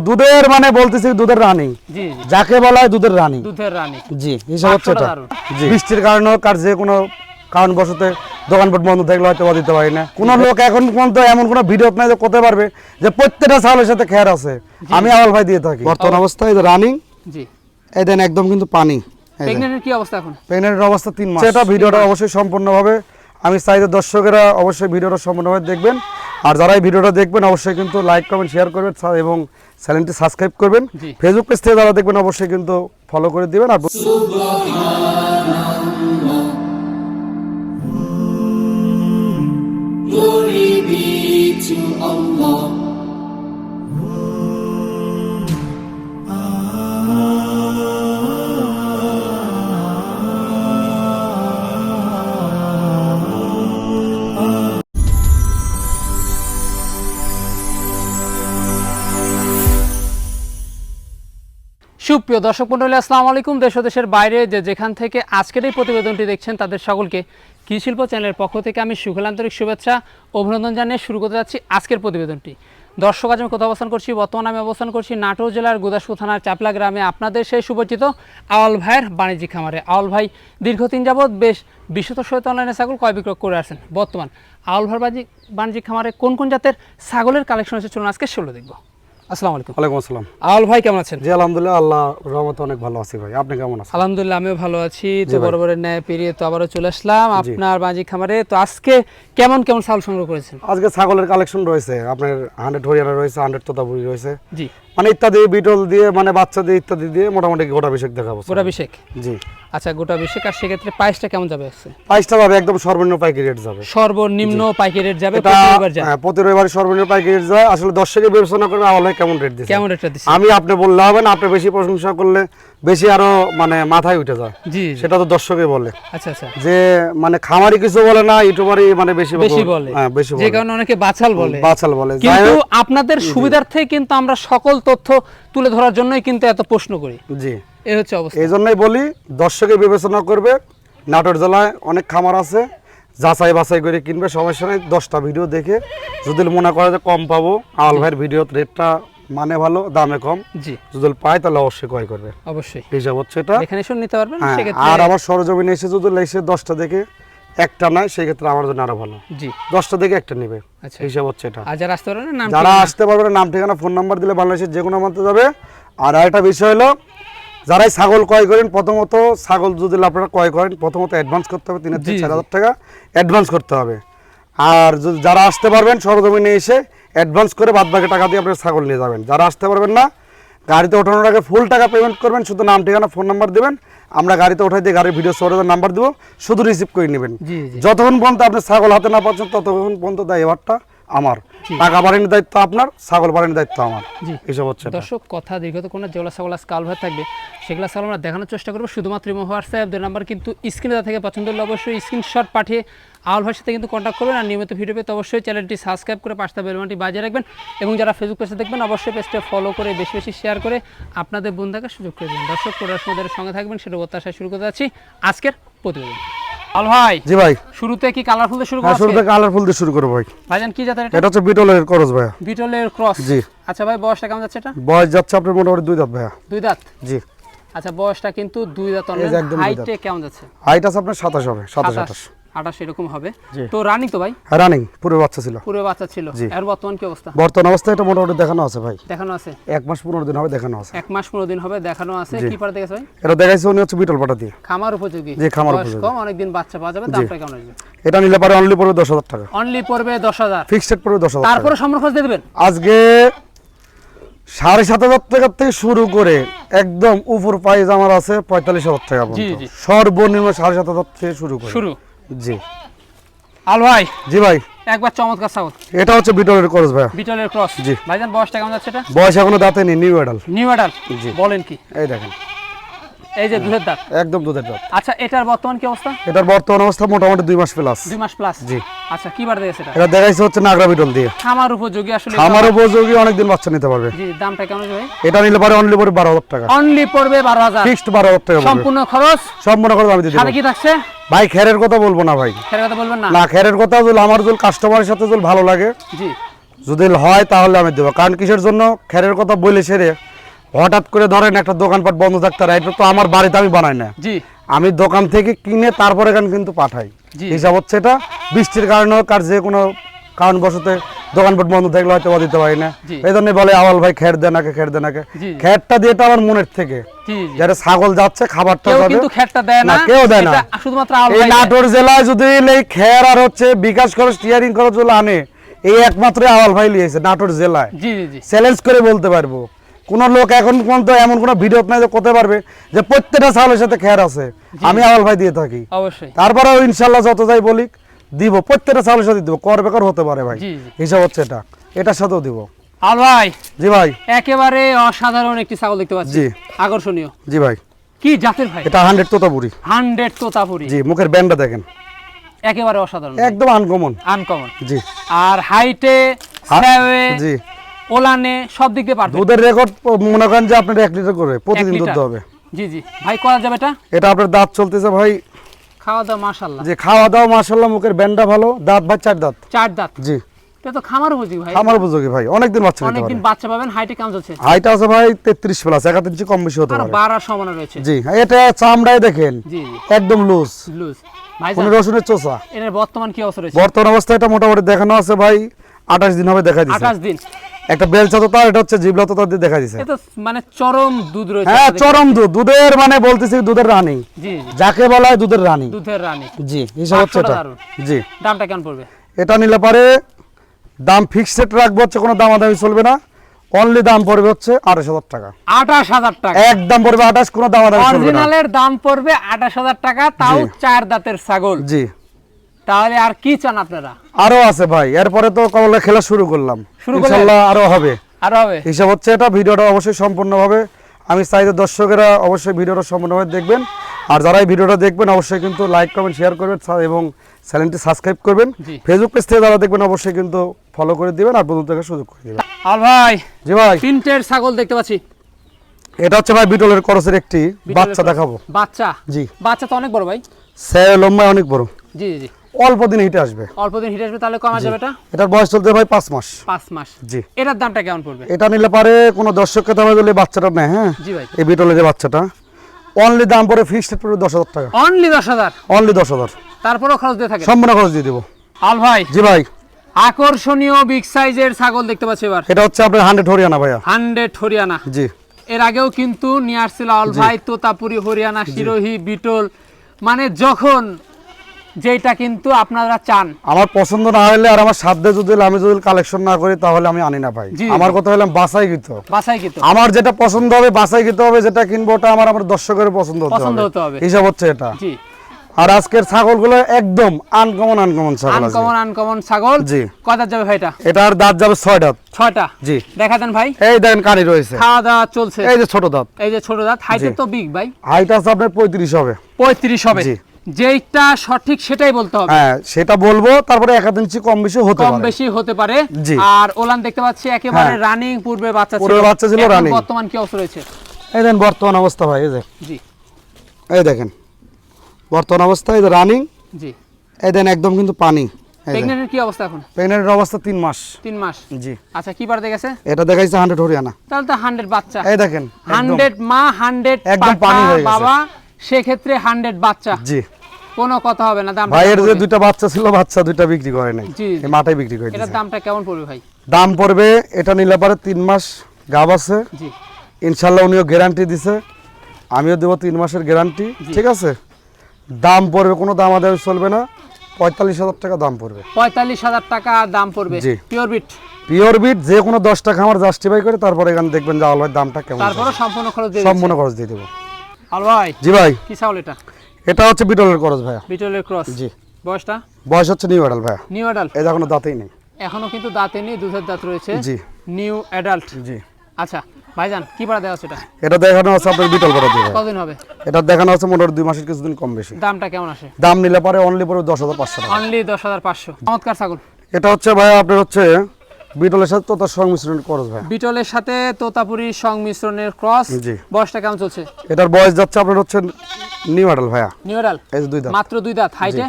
দুধের মানে বলতেছি দুধের রানী, জি যাকে বলা হয় দুধের রানী, দুধের রানী। জি হিসাব হচ্ছে এটা। জি বৃষ্টির কারণে কার যে কোনো কারণবশত দোকানপাট বন্ধ থাকলে হয়তো দিতে পারি না। কোনো লোক এখন পর্যন্ত এমন কোনো ভিডিও নাই যে করতে পারবে যে প্রত্যেকটা ছাগলের সাথে খেয়ার আছে। আমি আওয়াল ভাই দিয়ে থাকি। বর্তমান অবস্থায় রানিং, জি এই দেন একদম কিন্তু পানি। প্রেগন্যান্টের কি অবস্থা এখন? প্রেগন্যান্টের অবস্থা 3 মাস। সেটা ভিডিওটা অবশ্যই সম্পূর্ণভাবে আমি চাই যে দর্শকেরা অবশ্যই ভিডিওটা সম্পূর্ণভাবে দেখবেন। আর যারা এই ভিডিওটা দেখবেন অবশ্যই কিন্তু লাইক কমেন্ট শেয়ার করবেন এবং চ্যানেলটি সাবস্ক্রাইব করবেন। ফেসবুক পেজ থেকে যারা দেখবেন অবশ্যই কিন্তু ফলো করে দিবেন। আর Glory be to Allah. সুপ্রিয় দর্শক মণ্ডলী, আসসালামু আলাইকুম। দেশ ও দেশের বাইরে যেখান থেকে আজকের এই প্রতিবেদনটি দেখছেন তাদের সকলকে কৃষি শিল্প চ্যানেলের পক্ষ থেকে আমি সুখল আন্তরিক শুভেচ্ছা অভিনন্দন জানিয়ে শুরু করতে যাচ্ছি আজকের প্রতিবেদনটি। দর্শক, আজ আমি কোথাও অবস্থান করছি? বর্তমানে আমি অবস্থান করছি নাটোর জেলার গুদাসপুর থানার চাপলা গ্রামে, আপনাদের সেই সুপরিচিত আওয়াল ভাইয়ের বাণিজ্যিক খামারে। আওয়াল ভাই দীর্ঘদিন যাবৎ বেশ বিশুদ্ধ সহিত অনলাইনে ছাগল ক্রয় বিক্রয় করে আসেন। বর্তমান আওয়াল ভাইয়ের বাণিজ্যিক খামারে কোন কোন জাতের ছাগলের কালেকশন আছে চলুন আজকে সেগুলো দেখবো। আসসালামু আলাইকুম। ওয়ালাইকুম আসসালাম। আওয়াল ভাই কেমন আছেন? জি আলহামদুলিল্লাহ, আল্লাহ রহমতে অনেক ভালো আছি ভাই। আপনি কেমন আছেন? আলহামদুলিল্লাহ আমিও ভালো আছি। তো বরাবরের ন্যায় পেরিয়ে তো আবারও চলে আসলাম আপনার বাণিজ্যিক খামারে। তো আজকে কেমন কেমন ছাগল সংগ্রহ করেছেন? আজকে ছাগলের কালেকশন রয়েছে আপনার 100 হরিয়ানা রয়েছে, 100 তোতাপুরি রয়েছে, জি মানে ইত্যাদি বিটল দিয়ে মানে বাচ্চা দিয়ে ইত্যাদি দিয়ে মোটামুটি গোটা বিশেক দেখাবো। গোটা বিশেক, জি আচ্ছা গোটা বিশেক। আর সেক্ষেত্রে প্রাইসটা কেমন যাবে? প্রাইসটা পাবে একদম সর্বনিম্ন পাইকারি রেট যাবে। সর্বনিম্ন পাইকারি রেট যাবে এটা প্রতি রবিবার সর্বনিম্ন পাইকারি রেট যায়। আসলে দর্শকের বিবেচনা করবে আওয়ালে কেমন রেট দিচ্ছে, কেমন রেটটা দিচ্ছে। আমি আপনি বললে হবে না, আপনি বেশি প্রশংসা করলে বেশি আরো মানে মাথায় উঠে যায়। জি সেটা তো দর্শকে বলে। আচ্ছা আচ্ছা, যে মানে খামারি কিছু বলে না, ইউটিউবারই মানে বেশি বলে। হ্যাঁ বেশি বলে, যে কারণে অনেকে বাছাল বলে। বাছাল বলে। কিন্তু আপনাদের সুবিধার্থে কিন্তু আমরা সকল তথ্য তুলে ধরার জন্যই কিন্তু এত প্রশ্ন করি। জি এই হচ্ছে অবস্থা। এই জন্যই বলি দর্শকে বিবেচনা করবে। নাটোর জেলায় অনেক খামার আছে, যাচাই বাছাই করে কিনবে, সমস্যা নেই। 10টা ভিডিও দেখে যদি মনে করে যে কম পাবো, আওয়াল ভাইয়ের ভিডিও রেটটা মানে ভালো, দামে কম, জি যদি পায় তাহলে অবশ্যই ক্রয় করবে। অবশ্যই হিসাব হচ্ছে এটা। এখানে শুনে নিতে পারবেন। আর আবার সরজমিনে এসে যদি এসে 10টা দেখে একটা নয়, সেই ক্ষেত্রে আমার জন্য আরো ভালো। জি 10টা দেখে একটা নেবে, আচ্ছা হিসাব হচ্ছে এটা। আর যারা আসতে পারবে না, যারা আসতে পারবে না, নাম ঠিকানা ফোন নাম্বার দিলে বাংলাদেশের যে কোনো মানতে যাবে। আর আরেকটা বিষয় হলো, যারাই ছাগল ক্রয় করেন, প্রথমত ছাগল যদি আপনারা ক্রয় করেন, প্রথমত অ্যাডভান্স করতে হবে 3,000 থেকে 4,000 টাকা অ্যাডভান্স করতে হবে। আর যদি যারা আসতে পারবেন সরজমিনে এসে অ্যাডভান্স করে বাদ বাকি টাকা দিয়ে আপনারা ছাগল নিয়ে যাবেন। যারা আসতে পারবেন না, গাড়িতে ওঠানোর আগে ফুল টাকা পেমেন্ট করবেন, শুধু নাম ঠিকানা ফোন নাম্বার দেবেন, আমরা গাড়িতে উঠাই দিয়ে গাড়ির ভিডিও সরের নাম্বার দেবো, শুধু রিসিভ করে নেবেন। যতক্ষণ পর্যন্ত আপনি ছাগল হাতে না পাচ্ছেন ততক্ষণ পর্যন্ত ড্রাইভারটা আমার, টাকা বাড়ানোর দায়িত্ব আপনার, ছাগল বাড়ানোর দায়িত্ব আমার। এসব হচ্ছে দর্শক কথা দীর্ঘত কোনো যেগুলো ছাগল আজকে আওয়াল ভাই থাকবে সেগুলো ছাগল আমরা দেখানোর চেষ্টা করবো। শুধুমাত্র হোয়াটসঅ্যাপ নাম্বার কিন্তু স্ক্রিনে থেকে পছন্দ হলে অবশ্যই স্ক্রিনশট পাঠিয়ে আওয়াল ভাইয়ের সাথে কিন্তু কন্ট্যাক্ট করবেন। আর নিয়মিত ভিডিও পেতে অবশ্যই চ্যানেলটি সাবস্ক্রাইব করে পাশে বেল বাটনটি বাজিয়ে রাখবেন। এবং যারা ফেসবুক পেজে দেখবেন অবশ্যই পেজটা ফলো করে বেশি বেশি শেয়ার করে আপনাদের বন্ধুকে সুযোগ করে দেবেন। দর্শক পড়াশোনাদের সঙ্গে থাকবেন, সেটা প্রত্যাশায় শুরু করতে যাচ্ছি আজকের প্রতিবেদন। আওয়াল ভাই, জি ভাই, শুরুতে কি কালারফুল দিয়ে শুরু করব? শুরুতে কালারফুল দিয়ে শুরু করব ভাই। ভাইজান কি জাতের এটা? এটা হচ্ছে বিটলের ক্রস ভাই। বিটলের ক্রস, জি। আচ্ছা ভাই, বয়সটা কেমন যাচ্ছে এটা? বয়স যাচ্ছে আপনার মোটামুটি 2 দাঁত ভাইয়া। 2 দাঁত, জি। আচ্ছা বয়সটা কিন্তু 2 দাঁত। হাইটে কেমন যাচ্ছে? হাইট আছে আপনার 27 হবে, 27 28 এরকম হবে। তো রানিং তো ভাই? রানিং পুরো বাচ্চা ছিল। পুরো বাচ্চা ছিল। এর বর্তমান কি অবস্থা? বর্তমান অবস্থা এটা মোটামুটি দেখানো আছে ভাই। দেখানো আছে 1 মাস 15 দিন হবে দেখানো আছে। 1 মাস 15 দিন হবে দেখানো আছে। কি পার দেখেছ ভাই? এটা দেখাইছে উনি হচ্ছে বিটল পাটা দিয়ে। খামার উপযোগী। জি খামার উপযোগী। কম অনেক দিন বাচ্চা পাওয়া যাবে। দামটা কেমন আসবে? এটা নিলে পারে অনলি পড়বে 10,000 টাকা। অনলি পড়বে 10,000। ফিক্সড রেট পড়বে 10,000 টাকা। তারপরে সম্পূর্ণ খরচ দিয়ে দিবেন? আজকে 7,500 টাকা থেকে শুরু করে একদম উপর প্রাইস আমার আছে 45,000 টাকা পর্যন্ত। সর্বনিম্ন 7,500 থেকে শুরু করে শুরু। জি আল ভাই, জি ভাই, একবার চমৎকার ছাগল। এটা হচ্ছে বিটলের ক্রস ভাই। বিটলের ক্রস। জি। ভাইজান বয়সটা কেমন যাচ্ছে এটা? বয়স এখনো দাঁতে নেই, নিউ অ্যাডাল্ট। New adult? জি। বলেন কি? এই দেখেন, এই যে দুধের দাঁত, একদম দুধের দাঁত। আচ্ছা এটার বর্তমান কি অবস্থা? এটার বর্তমান অবস্থা মোটামুটি 2 মাস প্লাস। 2 মাস প্লাস। জি। আচ্ছা কি বার দিয়েছে এটা? এটা দেখাইছে হচ্ছে নাগরা বিটল দিয়ে। খামার উপযোগী আসলে। খামার উপযোগী, অনেকদিন বাচ্চা নিতে পারবে। জি। দামটা কেমন হবে? এটা নিলে পারে অনলি পড়বে 12,000 টাকা। অনলি পড়বে 12,000। ফিক্সড 12,000 টাকা পড়বে। সম্পূর্ণ খরচ? সম্পূর্ণ খরচ আমি দিয়ে দেব। সাথে কি থাকছে? ভাই খেরের কথা বলবো না ভাই। খেরের কথা বলবেন না? না, খেরের কথা যদি আমার যদি কাস্টমারের সাথে যদি ভালো লাগে, জি, যদি হয় তাহলে আমি দেবো। কারণ কিসের জন্য, খেরের কথা বলে সেরে হঠাৎ করে ধরেন একটা দোকানপাট বন্ধ থাকতে পারে, এটা তো আমার বাড়িতে আমি বানাই না, জি আমি দোকান থেকে কিনে তারপরে এখানে কিন্তু পাঠাই। জি। হিসাব হচ্ছে এটা বৃষ্টির কারণে হোক আর যে কোনো কারণবশত দোকানপাট বন্ধ থাকলে হয়তো বা দিতে পারি না, জি। এই জন্য বলে আওয়াল ভাই খের দেন নাকি, খের দেন নাকি। জি। খেরটা দিয়ে তো আমার মনের থেকে, জি জি। যারা ছাগল যাচ্ছে খাবারটা কেউ যাবে, কিন্তু খেরটা দেয় না, না, কেউ দেয় না। এটা শুধুমাত্র আওয়াল এই ভাই দেয়। নাটোর জেলায় যদি এই খের আর হচ্ছে বিকাশ খরচ স্টিয়ারিং খরচ গুলো আনে, এই একমাত্র আওয়াল ভাই লিয়েছে নাটোর জেলায়। জি জি জি। চ্যালেঞ্জ করে বলতে পারবো, কোন লোক এখন পর্যন্ত এমন কোন ভিডিও নাই যে করতে পারবে যে প্রত্যেকটা ছাগলের সাথে খের আছে, আমি আওয়াল ভাই দিয়ে থাকি। অবশ্যই। তারপরেও ইনশাল্লাহ যত যাই বলি দিব, প্রত্যেকটা ছাগলের সাথে দিব, কর বেকার হতে পারে ভাই, জি, জি। হিসাব হচ্ছে এটা, এটার সাথেও দিব। আওয়াল ভাই জি ভাই। একেবারে অসাধারণ একটি ছাগল দেখতে পাচ্ছি, জি। আকর্ষণীয়। জি ভাই। কি জাতের ভাই? এটা 100 তোতাপুরি। 100 তোতাপুরি। জি, মুখের ব্যান্ডটা দেখেন, একেবারে অসাধারণ, একদম আনকমন। আনকমন। জি। আর হাইটে, স্যাওয়ে, জি। ওলানে সব দিক দিয়ে পারফেক্ট। দুধের রেকর্ড মনে করেন যে আপনার 1 লিটার করে প্রতিদিন 1 দুধ লিটার। হবে। জি জি ভাই, করা যাবে এটা? এটা আপনার দাঁত চলতেছে ভাই, খাওয়া দাওয়া মাশাআল্লাহ। যে খাওয়া দাওয়া মাশাআল্লাহ, মুখের ব্যান্ডটা ভালো, দাঁত ভাই 4 দাঁত। 4 দাঁত। জি। এটা তো খামার উপযোগী ভাই। আমার উপযোগী ভাই, অনেকদিন বাচ্চা নিতে অনেকদিন পারে। বাচ্চা পাবেন। হাইটে কেমন যাচ্ছে? হাইট আছে ভাই 33 প্লাস, 1 ইঞ্চি কম বেশি হতে আর পারে। বাড়ার সম্ভাবনা রয়েছে। জি, এটা চামড়ায় দেখেন জি জি। একদম লুজ, লুজ। ভাই কোন রসুনের চোষা। এর বর্তমান কি অবস্থা রয়েছে? বর্তমান অবস্থা এটা মোটামুটি দেখানো আছে ভাই 28 দিন হবে, দেখা দিছে। 28 দিন। একটা বেলচা তো তার, এটা হচ্ছে জিবলা তো তার দিয়ে দেখা দিছে। এটা মানে চরম দুধ রয়েছে। হ্যাঁ, আপনাদের। চরম দুধ, দুধের মানে বলতেছি দুধের রানী, জি জি। যাকে বলা হয় দুধের রানী। দুধের রানী। জি, হিসাব হচ্ছে এটা। দারুণ। জি। দামটা কেমন পড়বে? এটা নিলে পারে দাম ফিক্সড রাখবো, হচ্ছে কোনো দামাদামি চলবে না, অনলি দাম পড়বে হচ্ছে 28,000 টাকা। 28,000 টাকা। একদম পড়বে 28, কোনো দামাদামি চলবে না। অরিজিনালের দাম পড়বে 28,000 টাকা, তাও জি। 4 দাঁতের ছাগল। জি। তাহলে আর কি চান আপনারা? আরো আছে ভাই, এরপরে তো কমলা খেলা শুরু করলাম, শুরু করলেন? ইনশাআল্লাহ আরো হবে। আর হবে? হিসাব হচ্ছে এটা, ভিডিওটা অবশ্যই সম্পূর্ণভাবে আমি চাই যে দর্শকেরা অবশ্যই ভিডিওটা সম্পূর্ণভাবে দেখবেন, আর যারা এই ভিডিওটা দেখবেন অবশ্যই কিন্তু লাইক কমেন্ট শেয়ার করবেন এবং চ্যানেলটি সাবস্ক্রাইব করবেন। জি। ফেসবুক পেজ থেকে যারা দেখবেন অবশ্যই কিন্তু ফলো করে দিবেন আর বন্ধু থেকে সুযোগ করে দিবেন। আর ভাই জি ভাই, প্রিন্টের ছাগল দেখতে পাচ্ছি। এটা হচ্ছে ভাই বিটলের করসের একটি বিটলের বাচ্চা cross। দেখাবো। বাচ্চা? জি। বাচ্চা তো অনেক বড় ভাই। সে লম্বা অনেক বড়, জি জি জি। অল্প দিন হিটে আসবে। অল্প দিন হিট আসবে, তাহলে কমা যাবে এটা? এটার বয়স চলতে ভাই 5 মাস। 5 মাস। জি। এটার দামটা কেমন পড়বে? এটা নিলে পারে কোনো দর্শককে দামে দিলে বাচ্চাটা নেয়, হ্যাঁ জি ভাই। এই বিটলের যে বাচ্চাটা অনলি দাম পড়ে ফিক্সড পড়বে 10,000 টাকা, অনলি 10,000? অনলি 10,000, তারপরও খরচ দিয়ে থাকে? সম্পূর্ণ খরচ দিয়ে দিব। আল ভাই জি ভাই, আকর্ষণীয় বিগ সাইজের ছাগল দেখতে পাচ্ছি এবার। এটা হচ্ছে আপনার 100 হরিয়ানা ভাইয়া। 100 হরিয়ানা। জি। এর আগেও কিন্তু নিয়ে আসছিল আল ভাই তোতাপুরি, হরিয়ানা, শিরোহী, বিটল, মানে যখন যেটা কিন্তু আপনারা চান। আমার পছন্দ না হলে আর আমার সাধ্যে যদি আমি যদি কালেকশন না করি তাহলে আমি আনি না ভাই। জি। আমার কথা হলাম বাছাই গীত, বাছাই কিন্তু আমার যেটা পছন্দ হবে বাছাই গীত হবে, যেটা কিনবো ওটা আমার দর্শকের পছন্দ পছন্দ হতে হতে হবে। হবে, হিসাব হচ্ছে এটা। জি। আর আজকের ছাগলগুলো একদম আনকমন ছাগল আছে। আনকমন ছাগল। জি। কয়টা যাবে ভাইটা? এটার দাঁত যাবে 6 দাঁত। 6টা। জি। দেখা দেন ভাই। এই দেখেন কানি রয়েছে, খাওয়া দাওয়া চলছে। এই যে ছোট দাঁত, এই যে ছোট দাঁত, হাইটে জি। তো বিগ ভাই। হাইট আছে আপনার 35 হবে। 35 হবে। জি। যেটা সঠিক সেটাই বলতে হবে। হ্যাঁ, সেটা বলবো, তারপরে 1 ইঞ্চি কম বেশি হতে কম পারে। বেশি হতে পারে। জি। আর ওলান দেখতে পাচ্ছি একেবারে হ্যাঁ। রানিং, পূর্বে বাচ্চা ছিল। পূর্বে বাচ্চা ছিল, এখন running। বর্তমান কি অবস্থা রয়েছে? এই দেখেন বর্তমান অবস্থা ভাই, এই যে জি এই দেখেন বর্তমান অবস্থা, এই যে রানিং, জি। এই দেন একদম কিন্তু পানি। প্রেগন্যান্টের কি অবস্থা এখন? প্রেগন্যান্টের অবস্থা 3 মাস। 3 মাস। জি। আচ্ছা, কি পারতে গেছে? এটা দেখাইছে 100 হরিয়ানা। তাহলে তো 100 বাচ্চা। এই দেখেন 100 মা, 100 একদম পাঠা পানি হয়ে গেছে। বাবা, সেক্ষেত্রে 100 বাচ্চা। জি। কোনো কথা হবে না। দাম ভাইয়ের যে 2টা বাচ্চা ছিল, বাচ্চা 2টা বিক্রি করে নাই, জি, জি। এই মাটাই বিক্রি করে এটার দিয়েছে। দামটা কেমন পড়বে ভাই? দাম পড়বে, এটা নিলে পারে 3 মাস গাব আছে, জি। ইনশাআল্লাহ উনিও গ্যারান্টি দিছে, আমিও দেব 3 মাসের গ্যারান্টি, ঠিক আছে। দাম পড়বে, কোনো দাম আদায় চলবে না, 45,000 টাকা দাম পড়বে। 45,000 টাকা দাম পড়বে। জি। পিওর বিট। পিওর বিট, যে কোনো 10 টাকা আমার জাস্টিফাই করে তারপরে এখানে দেখবেন যে আল ভাই দামটা কেমন, তারপরে সম্পূর্ণ খরচ দিয়ে সম্পূর্ণ খরচ দিয়ে দেবো। আল ভাই জি ভাই, কি ছাগল এটা? এটা হচ্ছে বিটলের খরচ ভাইয়া। বিটলের ক্রস। জি। বয়সটা? বয়স হচ্ছে নিউ অ্যাডাল্ট ভাইয়া, নিউ অ্যাডাল্ট। এই এখনো দাঁতেই নেই। এখনো কিন্তু দাঁতে নেই, দুধের দাঁত রয়েছে। জি। New adult. জি। আচ্ছা ভাইজান, কি পাড়া দেওয়া আছে এটা? এটা দেখানো আছে আপনার বিটল করা দেবে, কতদিন হবে? এটা দেখানো আছে মোটামুটি 2 মাসের কিছুদিন কম বেশি। দামটা কেমন আসে? দাম নিলে পরে অনলি পড়বে 10,500 টাকা। অনলি 10,500। চমৎকার ছাগল। এটা হচ্ছে ভাইয়া আপনার হচ্ছে বিটলের সাথে তোতার সংমিশ্রণ খরচ ভাই। বিটলের সাথে তোতাপুরি সংমিশ্রণের ক্রস। জি। বয়সটা কেমন চলছে? এটার বয়স যাচ্ছে আপনার হচ্ছে নিউ অ্যাডাল্ট ভাইয়া, নিউ অ্যাডাল্ট। এই যে 2 দাঁত। মাত্র 2 দাঁত। হাইটে?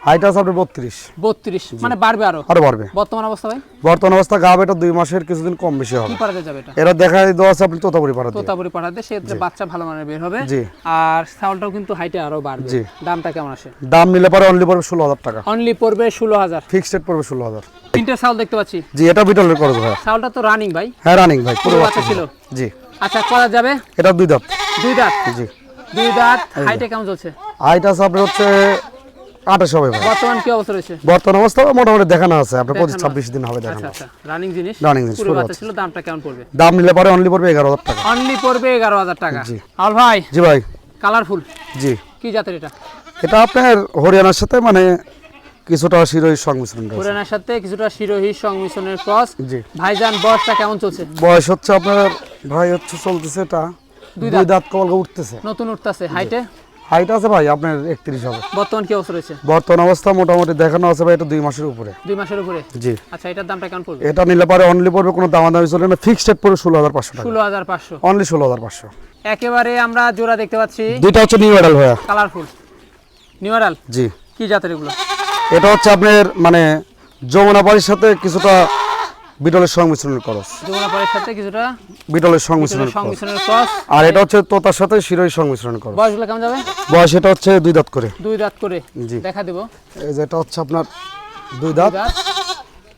হাইট আছে আপনার 32। 32 মানে বাড়বে আরো বাড়বে। বর্তমান অবস্থা ভাই? বর্তমান অবস্থা গাব এটা 2 মাসের কিছুদিন কম বেশি হবে। কি পাঠাতে যাবে এটা? এরা দেখাই দেওয়া আছে আপনি তোতাপুরি পাঠাতে। তোতাপুরি পাঠাতে সেক্ষেত্রে বাচ্চা ভালো মানের বের হবে। জি। আর ছাগলটাও কিন্তু হাইটে আরো বাড়বে। জি। দামটা কেমন আসে? দাম নিলে পরে অনলি পড়বে 16000 টাকা। অনলি পড়বে 16000। ফিক্সড রেট পড়বে 16000। তিনটা ছাগল দেখতে পাচ্ছি। জি, এটা বিটলের করজ ভাই। ছাগলটা তো রানিং ভাই। হ্যাঁ রানিং ভাই, পুরো বাচ্চা ছিল। জি। আচ্ছা করা যাবে? এটা 2 দাঁত। 2 দাঁত। জি। 2 দাঁত। হাইটে কেমন চলছে? হাইট আছে আপনার হচ্ছে 28 হবে ভাই। বর্তমান কি অবস্থা রয়েছে? বর্তমান অবস্থা মোটামুটি দেখানো আছে আপনার 25-26 দিন হবে দেখানো আচ্ছা আছে। আচ্ছা রানিং জিনিস। রানিং জিনিস, পুরো পুরো বাচ্চা ছিল। দামটা কেমন পড়বে? দাম নিলে পরে অনলি পড়বে 11000 টাকা। অনলি পড়বে 11000 টাকা। জি। আল ভাই জি ভাই। কালারফুল। জি। কি জাতের এটা? এটা আপনার হরিয়ানার সাথে মানে কিছুটা শিরোহির সংমিশ্রণ রয়েছে। হরিয়ানার সাথে কিছুটা শিরোহী সংমিশ্রণের ক্রস। জি। ভাইজান বয়সটা কেমন চলছে? বয়স হচ্ছে আপনার ভাই হচ্ছে চলতেছে এটা 2 দাঁত কবল উঠতেছে। নতুন উঠতেছে। হাইটে হাইট আছে ভাই আপনার 31 হবে। বর্তমান কি অবস্থা রয়েছে? বর্তমান অবস্থা মোটামুটি দেখানো আছে ভাই এটা 2 মাসের উপরে। 2 মাসের উপরে। জি। আচ্ছা এটার দামটা কেমন পড়বে? এটা নিলে পরে অনলি পড়বে কোনো দামাদামি চলে না, ফিক্সড রেট পড়বে 16500 টাকা। 16500। অনলি 16500। একেবারে আমরা জোড়া দেখতে পাচ্ছি। দুইটা হচ্ছে নিউ মডেল ভাইয়া। Colourful new adult. জি। কি জাতের এগুলো? এটা হচ্ছে আপনার মানে যমুনাপাড়ির সাথে কিছুটা বিটলের সংমিশ্রণের খরচ। যমুনাপাড়ির সাথে কিছুটা বিটলের সংমিশ্রণের খরচ। সংমিশ্রণের ক্রস। আর এটা হচ্ছে তোতার সাথে শিরোহির সংমিশ্রণের খরচ। বয়সগুলো কেমন যাবে? বয়স এটা হচ্ছে 2 দাঁত করে। 2 দাঁত করে। জি। দেখা দেব। এই যে এটা হচ্ছে আপনার 2 দাঁত। দাঁত।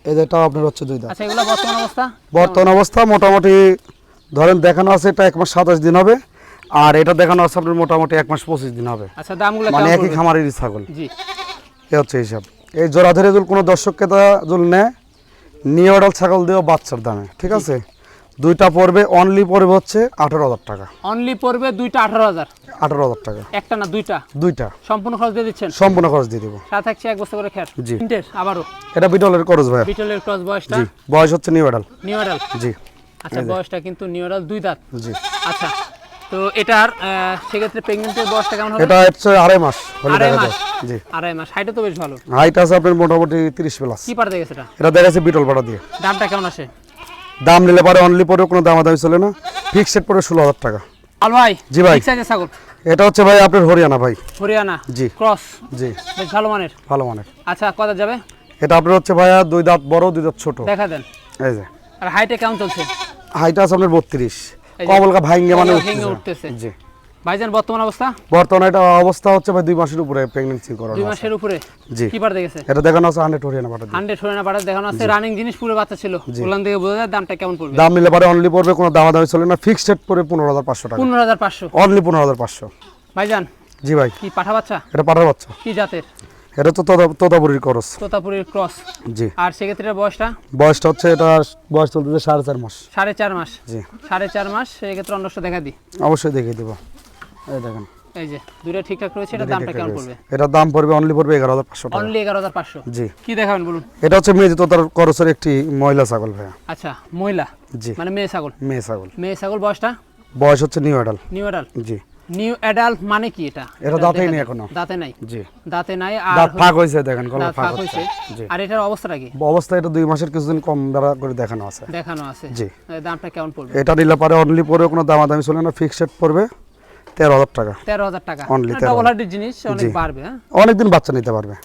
এই যে এটা আপনার হচ্ছে 2 দাঁত। আচ্ছা এগুলো বর্তমান অবস্থা? বর্তমান অবস্থা মোটামুটি ধরেন দেখানো আছে এটা 1 মাস 27 দিন হবে, আর এটা দেখানো আছে আপনার মোটামুটি 1 মাস 25 দিন হবে। আচ্ছা দামগুলো মানে কেমন একই পড়বে? খামারেরই ছাগল। জি। এ হচ্ছে হিসাব। এই জোড়া ধরে যদি কোনো দর্শক ক্রেতা যদি নেয় নিউ অর্ডার ছাগল দেওয়া বাচ্চার দামে, ঠিক আছে? দুইটা পড়বে অনলি পড়বে হচ্ছে 18000 টাকা। অনলি পড়বে দুইটা 18000। 18000 টাকা। একটা না দুইটা? দুইটা সম্পূর্ণ খরচ দিয়ে দিচ্ছেন? সম্পূর্ণ খরচ দিয়ে দেবো। সাথে থাকছে 1 বস্তা করে খ্যার। জি। তিনটের আবারও এটা বিটলের খরচ ভাই। বিটলের ক্রস বয়সটা? জি। বয়স হচ্ছে নিউ অর্ডার। New adult. জি। আচ্ছা বয়সটা কিন্তু নিউ অ্যাডাল 2 দাঁত। জি। আচ্ছা তো এটার সেক্ষেত্রে প্রেগন্যান্টের বয়সটা কেমন হবে? এটা হচ্ছে 2.5 মাস হলে 2.5 দেখা মাস। যায়। জি। 2.5 মাস। হাইটও তো বেশ ভালো। হাইট আছে আপনার মোটামুটি 30 প্লাস। কি পাঠাতে গেছে এটা? এটা দেখাচ্ছে বিটল পাড়া দিয়ে। দামটা কেমন আসে? দাম নিলে পরে অনলি পরে কোনো দামাদামি চলে না, ফিক্সড রেট পড়বে 16000 টাকা। আল ভাই। জি ভাই। বিগ সাইজের ছাগল। এটা হচ্ছে ভাই আপনার হরিয়ানা ভাই। হরিয়ানা। জি। ক্রস। জি। বেশ ভালো মানের। ভালো মানের। আচ্ছা কত যাবে? এটা আপনার হচ্ছে ভাইয়া 2 দাঁত বড় 2 দাঁত ছোট। দেখা দেন। এই যে আর হাইটে কেমন চলছে? হাইট আছে আপনার 32। এই যে কমলকা ভাঙ্গে মানে ভেঙে উঠতেছে। জি। ভাইজান বর্তমান অবস্থা? বর্তমানে এটা অবস্থা হচ্ছে ভাই 2 মাসের উপরে প্রেগন্যান্সি করানো 2 আছে। মাসের উপরে। জি। কি পাঠাতে গেছে? এটা দেখানো আছে 100 হরিয়ানা পাঠা দিয়ে। 100 হরিয়ানা পাঠা দেখানো আছে। রানিং জিনিস পুরো বাচ্চা ছিল। ওলান থেকে বোঝা যায়। দামটা কেমন পড়বে? দাম নিলে পরে অনলি পড়বে কোনো দামাদামি চলে না, ফিক্সড রেট পড়বে 15500 টাকা। 15500। অনলি 15500। ভাইজান জি ভাই। কি পাঠা বাচ্চা? এটা পাঠার বাচ্চা। কি জাতের? এটা তো তোতাপুরির খরচ। তোতাপুরির ক্রস। জি। আর সেক্ষেত্রে বয়সটা? বয়সটা হচ্ছে এটা বয়স চলতেছে 4.5 মাস। 4.5 মাস। জি। 4.5 মাস। সেক্ষেত্রে অন্যটা দেখা দিই। অবশ্যই দেখিয়ে দেবো। এই দেখেন এই যে দুইটা ঠিকঠাক রয়েছে। এটা দামটা কেমন পড়বে? এটার দাম পড়বে অনলি পড়বে 11500 টাকা। অনলি 11500। জি। কি দেখাবেন বলুন? এটা হচ্ছে মেয়ে তোতার খরচের একটি মহিলা ছাগল ভাইয়া। আচ্ছা মহিলা। জি। মানে মেয়ে ছাগল। মেয়ে ছাগল। মেয়ে ছাগল। বয়সটা? বয়স হচ্ছে নিউ অ্যাডাল। New adult. জি। নিউ অ্যাডাল মানে কি এটা? এটা দাঁতেই নেই এখনো। দাঁতে নাই। জি। দাঁতে নাই। আর দাঁত ফাঁক হয়েছে দেখেন, গলা দাঁত ফাঁক ফাঁক হচ্ছে। হয়েছে। জি। আর এটার অবস্থাটা কি? অবস্থা এটা 2 মাসের কিছুদিন কম দ্বারা করে দেখানো আছে। দেখানো আছে। জি। দামটা কেমন পড়বে? এটা নিলে পরে অনলি পড়বে কোনো দামাদামি চলে না, ফিক্সড রেট পড়বে 13000 টাকা। 13000 টাকা। Only 13,000 ডবল হার্ডের জিনিস অনেক জি। বাড়বে। হ্যাঁ অনেকদিন বাচ্চা নিতে পারবে।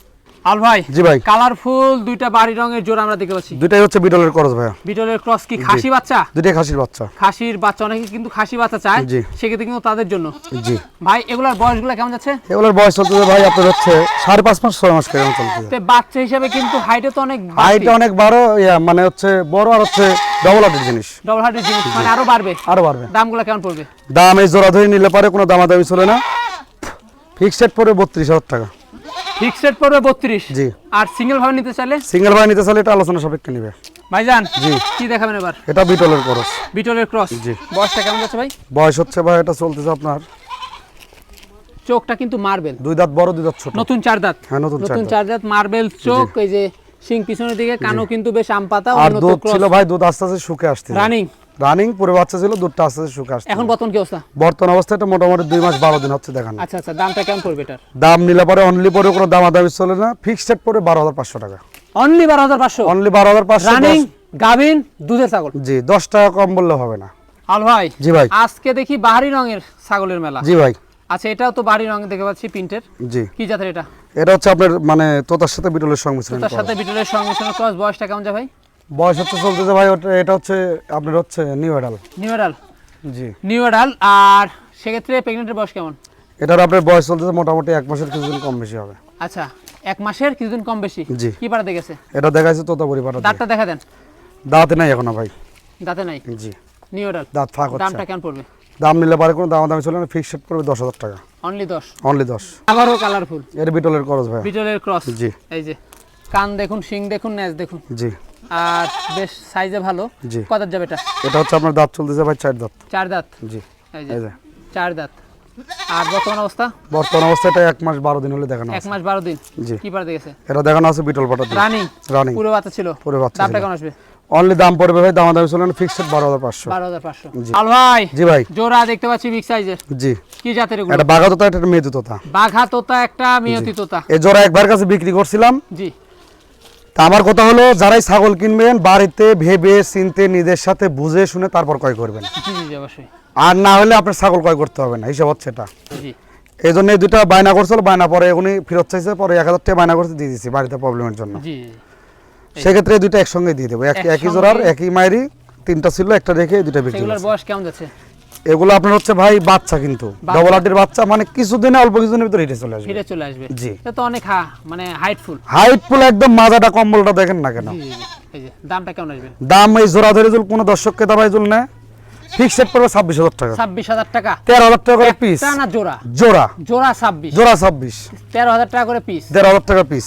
আল ভাই। জি ভাই। কালারফুল দুইটা বাড়ি রঙের জোড়া আমরা দেখতে পাচ্ছি। দুটাই হচ্ছে বিটলের খরচ ভাইয়া। বিটলের ক্রস। কি খাসি বাচ্চা? দুটাই খাসির বাচ্চা। খাসির বাচ্চা। অনেকে কিন্তু খাসি বাচ্চা চায়। জি। সেক্ষেত্রে কিন্তু তাদের জন্য। জি। ভাই এগুলার বয়সগুলো কেমন যাচ্ছে? এগুলোর বয়স চলতেছে ভাই আপনার হচ্ছে 5.5 মাস 6 মাস কেমন চলতেছে। তো বাচ্চা হিসাবে কিন্তু হাইটে তো অনেক হাইট অনেক বড়, মানে হচ্ছে বড়, আর হচ্ছে ডবল হার্টের জিনিস। ডবল হার্ডের জিনিস মানে আরো বাড়বে। আরো বাড়বে। দামগুলো কেমন পড়বে? দাম এই জোড়া ধরে নিলে পারে কোনো দামাদামি চলে না, ফিক্সড রেট পড়বে 32000 টাকা। ফিক্সড রেট পড়বে 32। জি। আর সিঙ্গেল ভাবে নিতে চাইলে? সিঙ্গেল ভাই নিতে চাইলে এটা আলোচনা সাপেক্ষে নিবে। ভাইজান জি। কি দেখাবেন এবার? এটা বিটলের খরচ। বিটলের ক্রস। জি। বয়সটা কেমন যাচ্ছে ভাই? বয়স হচ্ছে ভাই এটা চলতেছে আপনার চোখটা কিন্তু মার্বেল। 2 দাঁত বড় 2 দাঁত ছোট। নতুন 4 দাঁত। হ্যাঁ নতুন 4 দাঁত। 4 দাঁত মার্বেল চোখ। এই যে সিং পিছনের দিকে, কানও কিন্তু বেশ আম পাতা। আর উন্নত দুধ ক্রস। ছিল ভাই, দুধ আস্তে আস্তে শুকে আসছে। রানিং। রানিং পুরো বাচ্চা ছিল, দুধটা আস্তে আস্তে শুকে আসছে। এখন বর্তমান কি অবস্থা? বর্তমান অবস্থা এটা মোটামুটি 2 মাস 12 দিন হচ্ছে দেখানো। আচ্ছা আচ্ছা দামটা কেমন পড়বে এটার? দাম নিলে পরে অনলি পরে কোনো দামাদামি চলে না, ফিক্সড রেট পড়বে 12500 টাকা। অনলি 12500। অনলি 12500। রানিং গাভিন দুধের ছাগল। জি, 10 টাকা কম বললে হবে না। আল ভাই। জি ভাই। আজকে দেখি বাহারি রঙের ছাগলের মেলা। জি ভাই। আচ্ছা, এটাও তো বাড়ি রং দেখতে পাচ্ছি প্রিন্টের। জি। কি জাতের এটা? এটা হচ্ছে আপনার মানে তোতার সাথে বিটলের সংমিশ্রণ। তার সাথে বিটলের সংমিশ্রণ ক্রস। বয়সটা কেমন যায় ভাই? বয়স হচ্ছে চলতেছে ভাই এটা হচ্ছে আপনার হচ্ছে নিউ অ্যাডাল। New adult. জি। New adult. আর সেক্ষেত্রে প্রেগনেন্টের বয়স কেমন? এটার আপনার বয়স চলতেছে মোটামুটি 1 মাসের কিছুদিন কম বেশি হবে। আচ্ছা, 1 মাসের কিছুদিন কম বেশি। জি। কি পাড়াতে গেছে? এটা দেখাইছে তোতাপুরি পাটা। দাঁতটা দেখা দেন। দাঁতে নাই এখনো ভাই। দাঁতে নাই। জি। New adult. দাঁত ফাঁক হচ্ছে। দামটা কেমন পড়বে? দাম নিলে পারে কোনো দামাদামি চলে না, ফিক্সড পড়বে 10,000 টাকা। অনলি 10। অনলি 10। আবারও কালারফুল। এর বিটলের খরচ ভাই। বিটলের ক্রস। জি। এই যে কান দেখুন, শিং দেখুন, নেজ দেখুন। জি। আর বেশ সাইজে ভালো। জি। কত দাঁত যাবে এটা? এটা হচ্ছে আপনার দাঁত চলতেছে ভাই 4 দাঁত। 4 দাঁত। জি। এই এই যে যে 4 দাঁত। আর বর্তমান অবস্থা? বর্তমান অবস্থা এটা 1 মাস 12 দিন হলে দেখানো 1 আছে। মাস 12 দিন। জি। কি পাড়াতে গেছে? এটা দেখানো আছে বিটল পাটা দিয়ে। রানিং। রানিং। পুরো বাচ্চা ছিল। পুরো বাচ্চা দামটা ছিল। কেমন আসবে? অনলি দাম পড়বে ভাই দামাদামি চলে না, ফিক্সড 12,500। 12,500। জি। আল ভাই। জি ভাই। জোড়া দেখতে পাচ্ছি বিগ সাইজের। জি। কি জাতের এগুলো? এটা বাঘা তোতা, এটা মেয়ে তোতা। বাঘা তোতা একটা, মিয়তি তোতা। এই জোড়া একবার কাছে বিক্রি করছিলাম। জি। তা আমার কথা হলো যারাই ছাগল কিনবেন বাড়িতে ভেবে চিনতে নিজের সাথে বুঝে শুনে তারপর ক্রয় করবেন। জি জি অবশ্যই। আর না হলে আপনার ছাগল ক্রয় করতে হবে না, হিসাব হচ্ছে এটা। জি। এই জন্য এই দুটা বায়না করছিল, বায়না পরে উনি ফেরত চাইছে, পরে 1,000 টাকা বায়না করতে দিয়ে দিচ্ছি বাড়িতে প্রবলেমের জন্য। জি। সেক্ষেত্রে এই দুটো একসঙ্গে দিয়ে দেবো। একই জোড়ার একই মায়েরই 3টা ছিল, একটা রেখে এই দুটা বিক্রি এগুলোর করছি। বয়স কেমন যাচ্ছে? এগুলো আপনার হচ্ছে ভাই বাচ্চা, কিন্তু ডবল আটির বাচ্চা, মানে কিছুদিনে অল্প কিছুদিনের ভিতরে এটা চলে আসবে। ফিরে চলে আসবে। জি। এটা তো অনেক মানে হাইটফুল। হাইটফুল একদম, মাজাটা কম্বলটা দেখেন না কেন। জি জি জি। এই যে দামটা কেমন আসবে? দাম এই জোড়া ধরে যদি কোনো দর্শক ক্রেতা ভাই জুল নেয়, ফিক্সড পড়বে 26,000 টাকা। 26,000 টাকা। 13,000 টাকা করে পিস। একটা না জোড়া? জোড়া। জোড়া 26। জোড়া 26। 13,000 টাকা করে পিস। 13,000 টাকা পিস।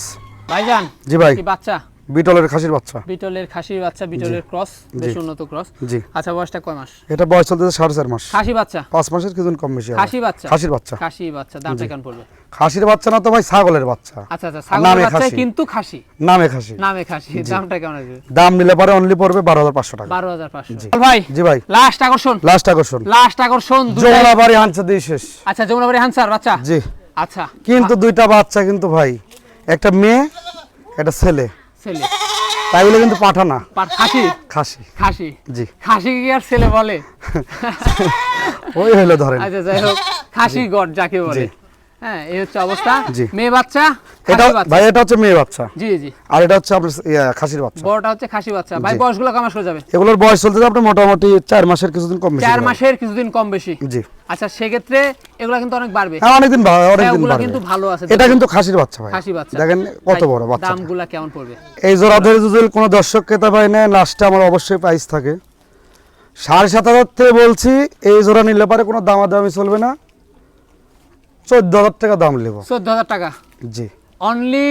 ভাইজান। জি ভাই। কি বাচ্চা? বিটলের খাসির বাচ্চা। বিটলের খাসির বাচ্চা, বিটলের ক্রস, বেশ উন্নত ক্রস। জি। আচ্ছা, বয়সটা কয় মাস? এটা বয়স চলতেছে 4.5 মাস। খাসি বাচ্চা। 5 মাসের কিছুদিন কম বেশি হবে। খাসি বাচ্চা। খাসির বাচ্চা। খাসি বাচ্চা। দামটা কেমন পড়বে? খাসির বাচ্চা না তো ভাই, ছাগলের বাচ্চা। আচ্ছা আচ্ছা, ছাগলের বাচ্চা কিন্তু খাসি। নামে খাসি। নামে খাসি। দামটা কেমন আসবে? দাম নিলে পরে অনলি পড়বে 12,500 টাকা। 12,500। ভাই। জি ভাই। লাস্ট আকর্ষণ। লাস্ট আকর্ষণ। লাস্ট আকর্ষণ। যমুনাবাড়ি হাঁসা দিয়ে শেষ। আচ্ছা, যমুনাবাড়ি হানসার বাচ্চা। জি। আচ্ছা। কিন্তু দুইটা বাচ্চা কিন্তু ভাই, একটা মেয়ে একটা ছেলে, ছেলে। তাই বলে কিন্তু পাঠা না, খাসি। খাসি। খাসি। জি। খাসি কি আর ছেলে বলে? ওই হলো ধরেন। আচ্ছা, যাই হোক, খাসি গড যাকে বলে। হ্যাঁ, এই হচ্ছে অবস্থা। জি। মেয়ে বাচ্চা। এটা খাসি বাচ্চা। ভাই এটা হচ্ছে মেয়ে বাচ্চা। জি জি। আর এটা হচ্ছে আপনার খাসির বাচ্চা। বড়টা হচ্ছে খাসি বাচ্চা। ভাই জি। বয়সগুলো কেমন আসলে যাবে? এগুলোর বয়স চলতেছে আপনার মোটামুটি 4 মাসের কিছুদিন কম বেশি 4 হবে। মাসের কিছুদিন কম বেশি। জি। আচ্ছা, সেক্ষেত্রে এগুলো কিন্তু অনেক বাড়বে। হ্যাঁ, অনেকদিন হ্যাঁ, অনেকদিন ওগুলো বাড়বে। কিন্তু ভালো আছে। এটা কিন্তু খাসির বাচ্চা ভাই। খাসি বাচ্চা। দেখেন কত ভাই, বড় বাচ্চা। দামগুলো কেমন পড়বে? এই জোড়া ধরে যদি কোনো দর্শক ক্রেতা ভাই নেয়, লাস্টে আমার অবশ্যই প্রাইস থাকে 7,500 থেকে বলছি। এই জোড়া নিলে পারে কোনো দামাদামি চলবে না, 14,000 টাকা দাম নেব। 14,000 টাকা। জি। অনলি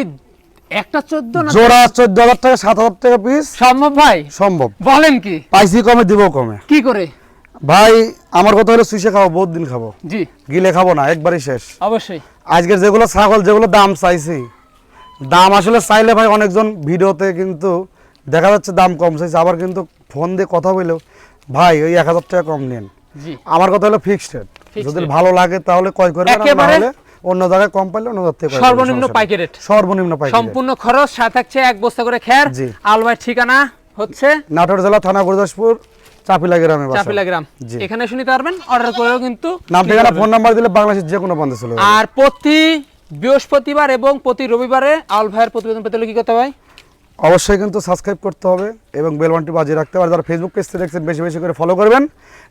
একটা 14 না? জোড়া 14,000 টাকা, 7,000 টাকা পিস। সম্ভব ভাই? সম্ভব। বলেন কি? পাইসি কমে দিব কমে। কি করে? ভাই আমার কথা হলো সুইসে খাবো, বহুত দিন খাবো, জি। গিলে খাবো না, একবারই শেষ। অবশ্যই। আজকের যেগুলো ছাগল যেগুলো দাম চাইছি, দাম আসলে চাইলে ভাই অনেকজন ভিডিওতে কিন্তু দেখা যাচ্ছে দাম কম চাইছে, আবার কিন্তু ফোন দিয়ে কথা বললেও ভাই ওই 1,000 টাকা কম নেন। জি। আমার কথা হলো ফিক্সড রেট, Fixed যদি rate। ভালো লাগে তাহলে ক্রয় করবেন, আর না একেবারে হলে অন্য জায়গায় কম পাইলে অন্য জায়গা থেকে ক্রয় করবেন, সর্বনিম্ন সমস্যা নেই। পাইকারি রেট। সর্বনিম্ন পাইকারি রেট। সম্পূর্ণ খরচ, সাথে থাকছে 1 বস্তা করে খের। জি। আলবাই ঠিকানা হচ্ছে নাটোর জেলা থানা গুরদাসপুর চাপিলা গ্রামে বাসা। চাপিলা গ্রাম। জি। এখানে শুনতে পারবেন, অর্ডার করেও কিন্তু নাম ঠিকানা ফোন নাম্বার দিলে বাংলাদেশের যে কোনো প্রান্তে চলে যাবে। আর প্রতি বৃহস্পতিবার এবং প্রতি রবিবারে আউল ভাইয়ের প্রতিবেদন পেতে হলে কি করতে হয়? অবশ্যই কিন্তু সাবস্ক্রাইব করতে হবে এবং বেল বাটনটি বাজিয়ে রাখতে হবে। আর যারা ফেসবুক পেজ থেকে দেখছেন বেশি বেশি করে ফলো করবেন,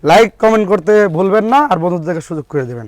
লাইক কমেন্ট করতে ভুলবেন না, আর বন্ধুদেরকে সুযোগ করে দেবেন।